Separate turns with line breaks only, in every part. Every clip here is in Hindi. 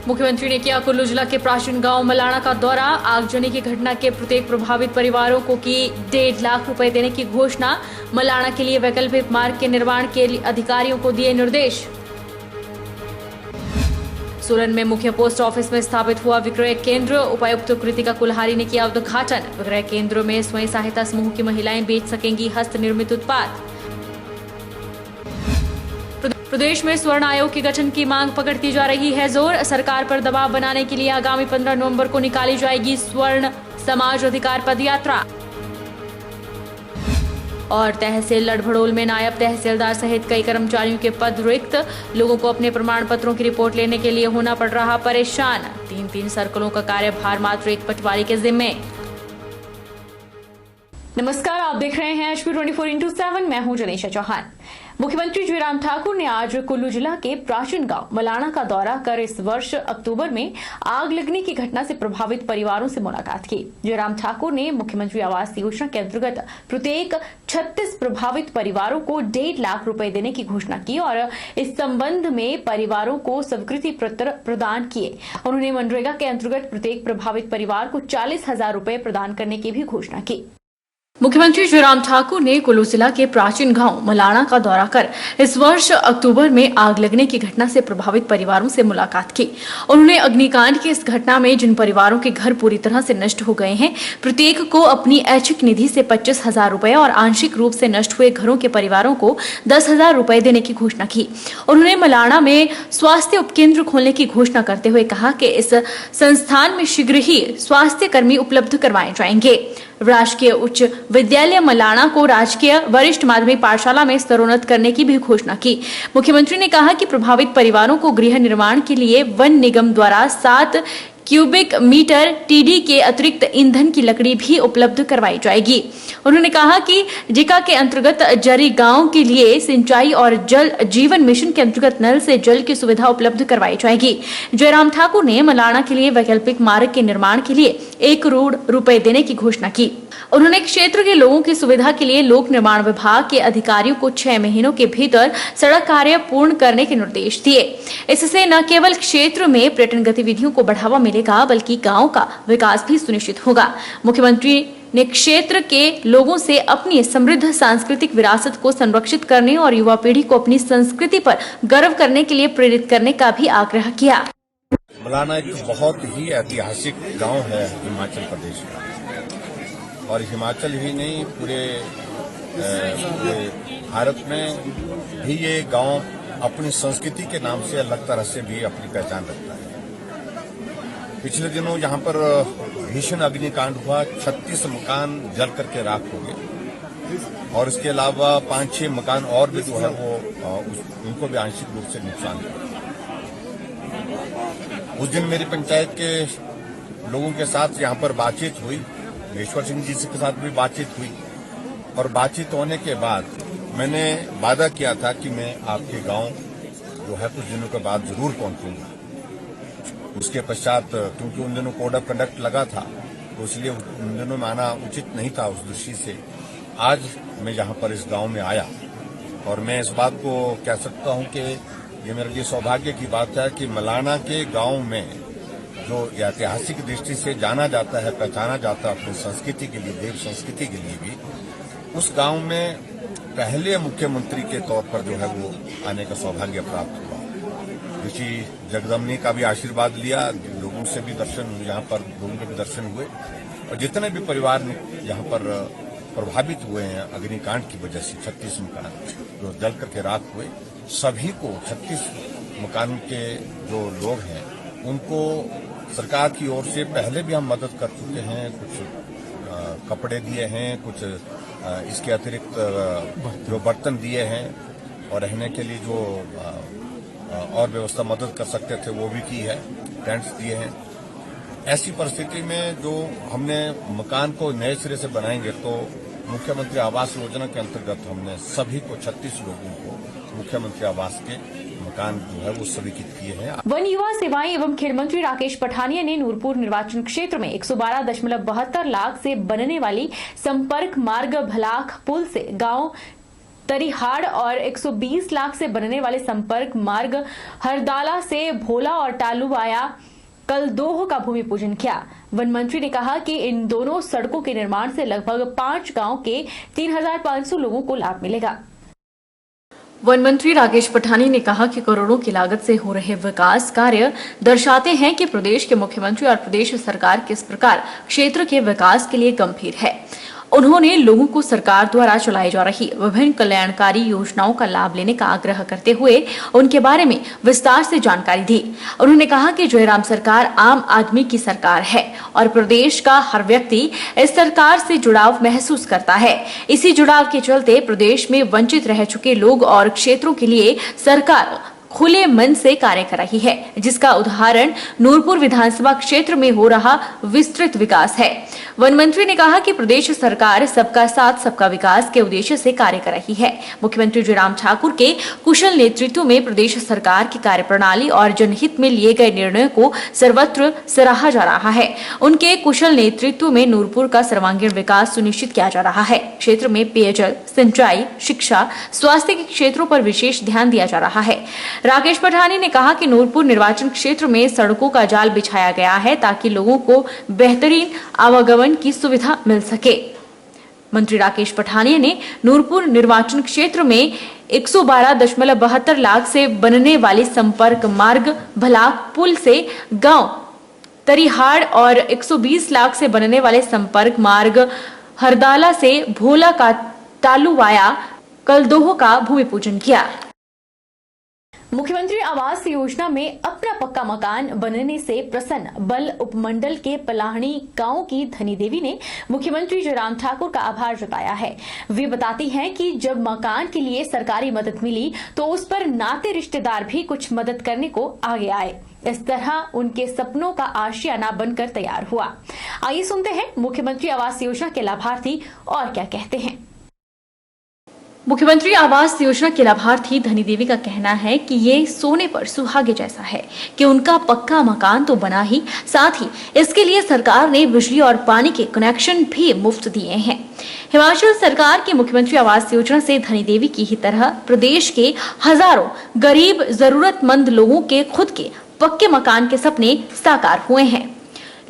मुख्यमंत्री ने किया कुल्लू जिला के प्राचीन गांव मलाना का दौरा। आगजनी की घटना के प्रत्येक प्रभावित परिवारों को की 1.5 लाख रुपए देने की घोषणा। मलाना के लिए वैकल्पिक मार्ग के निर्माण के लिए अधिकारियों को दिए निर्देश। सोलन में मुख्य पोस्ट ऑफिस में स्थापित हुआ विक्रय केंद्र। उपायुक्त कृतिका कुल्हारी ने किया उद्घाटन। विक्रय केंद्र में स्वयं सहायता समूह की महिलाएं बेच सकेंगी हस्त निर्मित उत्पाद। प्रदेश में स्वर्ण आयोग के गठन की मांग पकड़ती जा रही है जोर। सरकार पर दबाव बनाने के लिए आगामी 15 नवंबर को निकाली जाएगी स्वर्ण समाज अधिकार पदयात्रा। और तहसील लड़भड़ोल में नायब तहसीलदार सहित कई कर्मचारियों के पद रिक्त। लोगों को अपने प्रमाण पत्रों की रिपोर्ट लेने के लिए होना पड़ रहा परेशान। 3 सर्कलों का कार्यभार मात्र एक पटवारी के जिम्मे। नमस्कार, आप देख रहे हैं HP 24x7। मैं हूं जनीशा चौहान। मुख्यमंत्री जयराम ठाकुर ने आज कुल्लू जिला के प्राचीन गांव मलाना का दौरा कर इस वर्ष अक्टूबर में आग लगने की घटना से प्रभावित परिवारों से मुलाकात की। जयराम ठाकुर ने मुख्यमंत्री आवास योजना के अंतर्गत प्रत्येक 36 प्रभावित परिवारों को 1.5 लाख रुपए देने की घोषणा की और इस संबंध में परिवारों को स्वीकृति पत्र प्रदान किए। उन्होंने मनरेगा के अंतर्गत प्रत्येक प्रभावित परिवार को 40,000 रुपए प्रदान करने की भी घोषणा की। मुख्यमंत्री जयराम ठाकुर ने कुल्लू जिला के प्राचीन गांव मलाना का दौरा कर इस वर्ष अक्टूबर में आग लगने की घटना से प्रभावित परिवारों से मुलाकात की। उन्होंने अग्निकांड की इस घटना में जिन परिवारों के घर पूरी तरह से नष्ट हो गए हैं, प्रत्येक को अपनी ऐच्छिक निधि से 25,000 रुपए और आंशिक रूप से नष्ट हुए घरों के परिवारों को 10,000 रुपए देने की घोषणा की। उन्होंने मलाना में स्वास्थ्य उपकेंद्र खोलने की घोषणा करते हुए कहा कि इस संस्थान में शीघ्र ही स्वास्थ्य कर्मी उपलब्ध करवाए जाएंगे। राजकीय उच्च विद्यालय मलाना को राजकीय वरिष्ठ माध्यमिक पाठशाला में स्तरोन्नत करने की भी घोषणा की। मुख्यमंत्री ने कहा कि प्रभावित परिवारों को गृह निर्माण के लिए वन निगम द्वारा 7 क्यूबिक मीटर TD के अतिरिक्त ईंधन की लकड़ी भी उपलब्ध करवाई जाएगी। उन्होंने कहा कि जिका के अंतर्गत जरी गांव के लिए सिंचाई और जल जीवन मिशन के अंतर्गत नल से जल की सुविधा उपलब्ध करवाई जाएगी। जयराम ठाकुर ने मलाना के लिए वैकल्पिक मार्ग के निर्माण के लिए 1 करोड़ रुपए देने की घोषणा की। उन्होंने क्षेत्र के लोगों की सुविधा के लिए लोक निर्माण विभाग के अधिकारियों को 6 महीनों के भीतर सड़क कार्य पूर्ण करने के निर्देश दिए। इससे न केवल क्षेत्र में पर्यटन गतिविधियों को बढ़ावा मिलेगा, बल्कि गांव का विकास भी सुनिश्चित होगा। मुख्यमंत्री ने क्षेत्र के लोगों से अपनी समृद्ध सांस्कृतिक विरासत को संरक्षित करने और युवा पीढ़ी को अपनी संस्कृति पर गर्व करने के लिए प्रेरित करने का भी आग्रह किया।
मलाना एक बहुत ही ऐतिहासिक गांव है हिमाचल प्रदेश का, और हिमाचल ही नहीं पूरे भारत में भी ये गांव अपनी संस्कृति के नाम से अलग तरह से भी अपनी पहचान रखता है। पिछले दिनों यहाँ पर भीषण अग्निकांड हुआ, 36 मकान जल करके राख हो गए और इसके अलावा 5-6 मकान और भी जो है वो उनको भी आंशिक रूप से नुकसान हुआ। उस दिन मेरी पंचायत के लोगों के साथ यहाँ पर बातचीत हुई, ईश्वर सिंह जी के साथ भी बातचीत हुई और बातचीत होने के बाद मैंने वादा किया था कि मैं आपके गांव जो है कुछ दिनों के बाद जरूर पहुंचूंगा। उसके पश्चात क्योंकि उन दिनों कोड ऑफ कंडक्ट लगा था तो इसलिए उन दिनों में आना उचित नहीं था। उस दृष्टि से आज मैं यहाँ पर इस गांव में आया और मैं इस बात को कह सकता हूँ कि ये मेरे लिए सौभाग्य की बात है कि मलाना के गांव में जो ऐतिहासिक दृष्टि से जाना जाता है, पहचाना जाता है अपनी संस्कृति के लिए, देव संस्कृति के लिए भी, उस गांव में पहले मुख्यमंत्री के तौर पर जो है वो आने का सौभाग्य प्राप्त हुआ। ऋषि जगदम्बिनी का भी आशीर्वाद लिया, लोगों से भी दर्शन, यहाँ पर लोगों के भी दर्शन हुए और जितने भी परिवार यहाँ पर प्रभावित हुए हैं अग्निकांड की वजह से, 36 मकान जो जल करके राख हुए, सभी को 36 मकान के जो लोग हैं उनको सरकार की ओर से पहले भी हम मदद कर चुके हैं। कुछ कपड़े दिए हैं, कुछ इसके अतिरिक्त जो बर्तन दिए हैं और रहने के लिए जो और व्यवस्था मदद कर सकते थे वो भी की है, टेंट्स दिए हैं। ऐसी परिस्थिति में जो हमने मकान को नए सिरे से बनाएंगे तो मुख्यमंत्री आवास योजना के अंतर्गत हमने सभी को 36 लोगों को मुख्यमंत्री आवास के मकान जो है वो स्वीकृत किए हैं।
वन युवा सेवाएं एवं खेल मंत्री राकेश पठानिया ने नूरपुर निर्वाचन क्षेत्र में 112.72 लाख से बनने वाली संपर्क मार्ग भलाख पुल से गांव तरीहाड़ और 120 लाख से बनने वाले संपर्क मार्ग हरदाला से भोला और टालूवाया कलदोह का भूमि पूजन किया। वन मंत्री ने कहा कि इन दोनों सड़कों के निर्माण से लगभग 5 गांव के 3,500 लोगों को लाभ मिलेगा। वन मंत्री राकेश पठानी ने कहा कि करोड़ों की लागत से हो रहे विकास कार्य दर्शाते हैं कि प्रदेश के मुख्यमंत्री और प्रदेश सरकार किस प्रकार क्षेत्र के विकास के लिए गंभीर है। उन्होंने लोगों को सरकार द्वारा चलाई जा रही विभिन्न कल्याणकारी योजनाओं का लाभ लेने का आग्रह करते हुए उनके बारे में विस्तार से जानकारी दी। उन्होंने कहा कि जयराम सरकार आम आदमी की सरकार है और प्रदेश का हर व्यक्ति इस सरकार से जुड़ाव महसूस करता है। इसी जुड़ाव के चलते प्रदेश में वंचित रह चुके लोग और क्षेत्रों के लिए सरकार खुले मन से कार्य कर रही है, जिसका उदाहरण नूरपुर विधानसभा क्षेत्र में हो रहा विस्तृत विकास है। वन मंत्री ने कहा कि प्रदेश सरकार सबका साथ सबका विकास के उद्देश्य से कार्य कर रही है। मुख्यमंत्री जयराम ठाकुर के कुशल नेतृत्व में प्रदेश सरकार की कार्यप्रणाली और जनहित में लिए गए निर्णयों को सर्वत्र सराहा जा रहा है। उनके कुशल नेतृत्व में नूरपुर का सर्वांगीण विकास सुनिश्चित किया जा रहा है। क्षेत्र में पेयजल, सिंचाई, शिक्षा, स्वास्थ्य के क्षेत्रों पर विशेष ध्यान दिया जा रहा है। राकेश पठानी ने कहा कि नूरपुर निर्वाचन क्षेत्र में सड़कों का जाल बिछाया गया है ताकि लोगों को बेहतरीन आवागमन की सुविधा मिल सके। मंत्री राकेश पठानिया ने नूरपुर निर्वाचन क्षेत्र में 112.72 लाख से बनने वाली संपर्क मार्ग भलाक पुल से गांव तरीहाड़ और 120 लाख से बनने वाले संपर्क मार्ग हरदाला से भोला का टालूवाया कलदोह का भूमि पूजन किया। मुख्यमंत्री आवास योजना में अपना पक्का मकान बनने से प्रसन्न बल उपमंडल के पलाहनी गांव की धनी देवी ने मुख्यमंत्री जयराम ठाकुर का आभार जताया है। वे बताती हैं कि जब मकान के लिए सरकारी मदद मिली तो उस पर नाते रिश्तेदार भी कुछ मदद करने को आगे आए। इस तरह उनके सपनों का आशियाना बनकर तैयार हुआ। आइए सुनते हैं मुख्यमंत्री आवास योजना के लाभार्थी और क्या कहते हैं। मुख्यमंत्री आवास योजना के लाभार्थी धनी देवी का कहना है कि ये सोने पर सुहागे जैसा है कि उनका पक्का मकान तो बना ही, साथ ही इसके लिए सरकार ने बिजली और पानी के कनेक्शन भी मुफ्त दिए हैं। हिमाचल सरकार की मुख्यमंत्री आवास योजना से धनी देवी की ही तरह प्रदेश के हजारों गरीब जरूरतमंद लोगों के खुद के पक्के मकान के सपने साकार हुए हैं।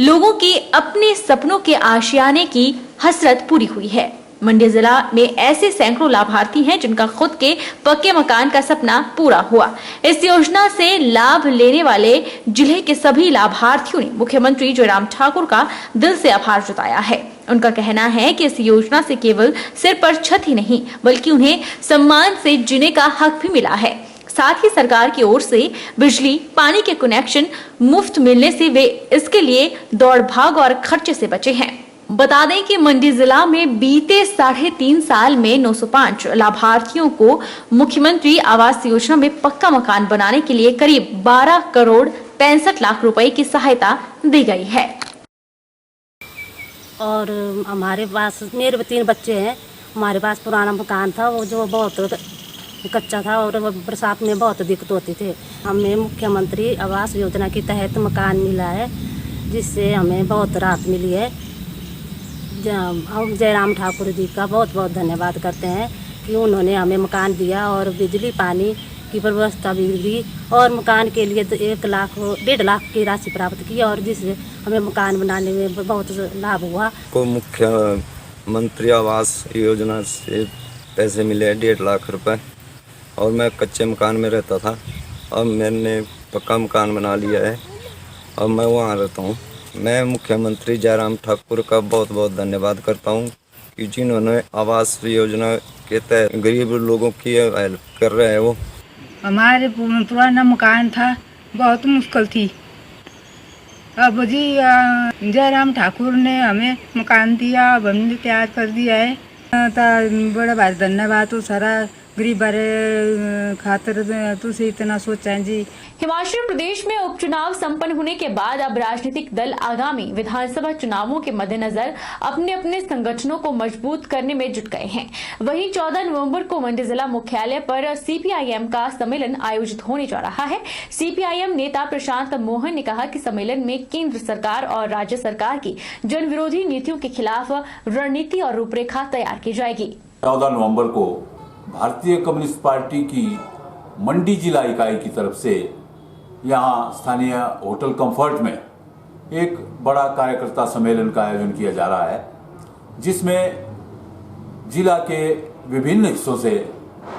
लोगों के अपने सपनों के आशियाने की हसरत पूरी हुई है। मंडी जिला में ऐसे सैकड़ों लाभार्थी हैं जिनका खुद के पक्के मकान का सपना पूरा हुआ। इस योजना से लाभ लेने वाले जिले के सभी लाभार्थियों ने मुख्यमंत्री जयराम ठाकुर का दिल से आभार जताया है। उनका कहना है कि इस योजना से केवल सिर पर छत ही नहीं बल्कि उन्हें सम्मान से जीने का हक भी मिला है। साथ ही सरकार की ओर से बिजली पानी के कनेक्शन मुफ्त मिलने से वे इसके लिए दौड़ भाग और खर्चे से बचे हैं। बता दें कि मंडी जिला में बीते 3.5 साल में 905 लाभार्थियों को मुख्यमंत्री आवास योजना में पक्का मकान बनाने के लिए करीब 12 करोड़ 65 लाख रुपए की सहायता दी गई है।
और हमारे पास मेरे 3 बच्चे हैं। हमारे पास पुराना मकान था वो जो बहुत कच्चा था और बरसात में बहुत दिक्कत होती थी। हमें मुख्यमंत्री आवास योजना के तहत मकान मिला है जिससे हमें बहुत राहत मिली है। हम जयराम ठाकुर जी का बहुत बहुत धन्यवाद करते हैं कि उन्होंने हमें मकान दिया और बिजली पानी की व्यवस्था भी दी और मकान के लिए 1 लाख 1.5 लाख की राशि प्राप्त की और जिससे हमें मकान बनाने में बहुत लाभ हुआ।
को मुख्यमंत्री आवास योजना से पैसे मिले 1.5 लाख रुपए और मैं कच्चे मकान में रहता था और मैंने पक्का मकान बना लिया है और मैं वहाँ रहता हूँ। मैं मुख्यमंत्री जयराम ठाकुर का बहुत बहुत धन्यवाद करता हूँ कि जिन्होंने आवास योजना के तहत गरीब लोगों की हेल्प कर रहे हैं। वो
हमारे पुराना मकान था, बहुत मुश्किल थी। अब जी जयराम ठाकुर ने हमें मकान दिया, अब हमने तैयार कर दिया है। तो बड़ा भारी धन्यवाद तो सारा गरीब बारे खातिर तुझे इतना सोचा जी।
हिमाचल प्रदेश में उपचुनाव संपन्न होने के बाद अब राजनीतिक दल आगामी विधानसभा चुनावों के मद्देनजर अपने अपने संगठनों को मजबूत करने में जुट गए हैं। वहीं 14 नवंबर को मंडी जिला मुख्यालय पर सीपीआईएम का सम्मेलन आयोजित होने जा रहा है। सीपीआईएम नेता प्रशांत मोहन ने कहा कि सम्मेलन में केंद्र सरकार और राज्य सरकार की जन विरोधी नीतियों के खिलाफ रणनीति और रूपरेखा तैयार की जाएगी।
14 नवंबर को भारतीय कम्युनिस्ट पार्टी की मंडी जिला इकाई की तरफ से यहाँ स्थानीय होटल कंफर्ट में एक बड़ा कार्यकर्ता सम्मेलन का आयोजन किया जा रहा है, जिसमें जिला के विभिन्न हिस्सों से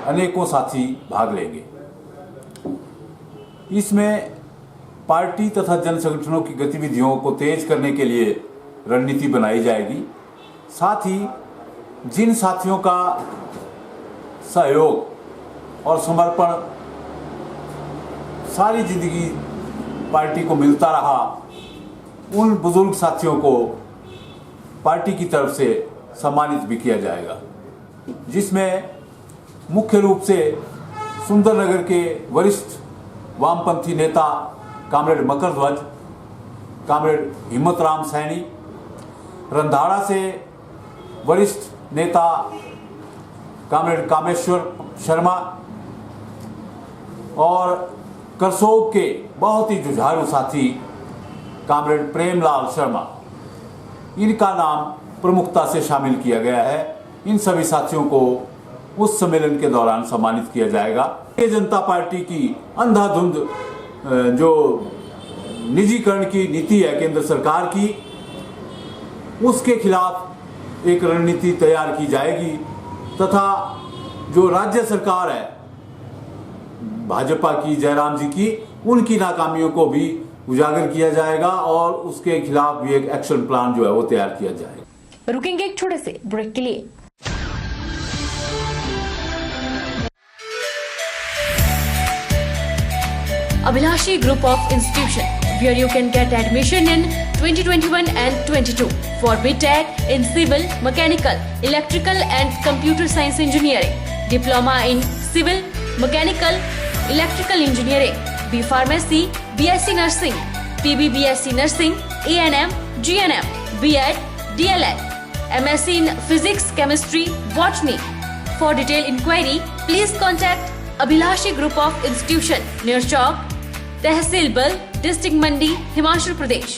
अनेकों साथी भाग लेंगे। इसमें पार्टी तथा जन संगठनों की गतिविधियों को तेज करने के लिए रणनीति बनाई जाएगी। साथ ही जिन साथियों का सहयोग और समर्पण सारी जिंदगी पार्टी को मिलता रहा, उन बुजुर्ग साथियों को पार्टी की तरफ से सम्मानित भी किया जाएगा, जिसमें मुख्य रूप से सुंदरनगर के वरिष्ठ वामपंथी नेता कामरेड मकरध्वज, कामरेड हिम्मतराम सैनी, रंधाड़ा से वरिष्ठ नेता कामरेड कामेश्वर शर्मा और करसोग के बहुत ही जुझारू साथी कामरेड प्रेमलाल शर्मा, इनका नाम प्रमुखता से शामिल किया गया है। इन सभी साथियों को उस सम्मेलन के दौरान सम्मानित किया जाएगा। भारतीय जनता पार्टी की अंधाधुंध जो निजीकरण की नीति है केंद्र सरकार की, उसके खिलाफ एक रणनीति तैयार की जाएगी तथा जो राज्य सरकार है भाजपा की, जयराम जी की, उनकी नाकामियों को भी उजागर किया जाएगा और उसके खिलाफ भी एक एक्शन प्लान जो है वो तैयार किया जाएगा।
रुकेंगे एक छोटे से ब्रेक के लिए। Abhilashi Group of Institution, where you can get admission in 2021 and 22 for BTech in Civil, Mechanical, Electrical and Computer Science Engineering, Diploma in Civil, Mechanical, Electrical Engineering, B Pharmacy, BSc Nursing, PB BSc Nursing, A&M, GNM, B.Ed, DLEd, MSc in Physics, Chemistry, Botany. For detailed inquiry, please contact Abhilashi Group of Institution near Chowk, Tehsil Bal, District Mandi, Himachal Pradesh.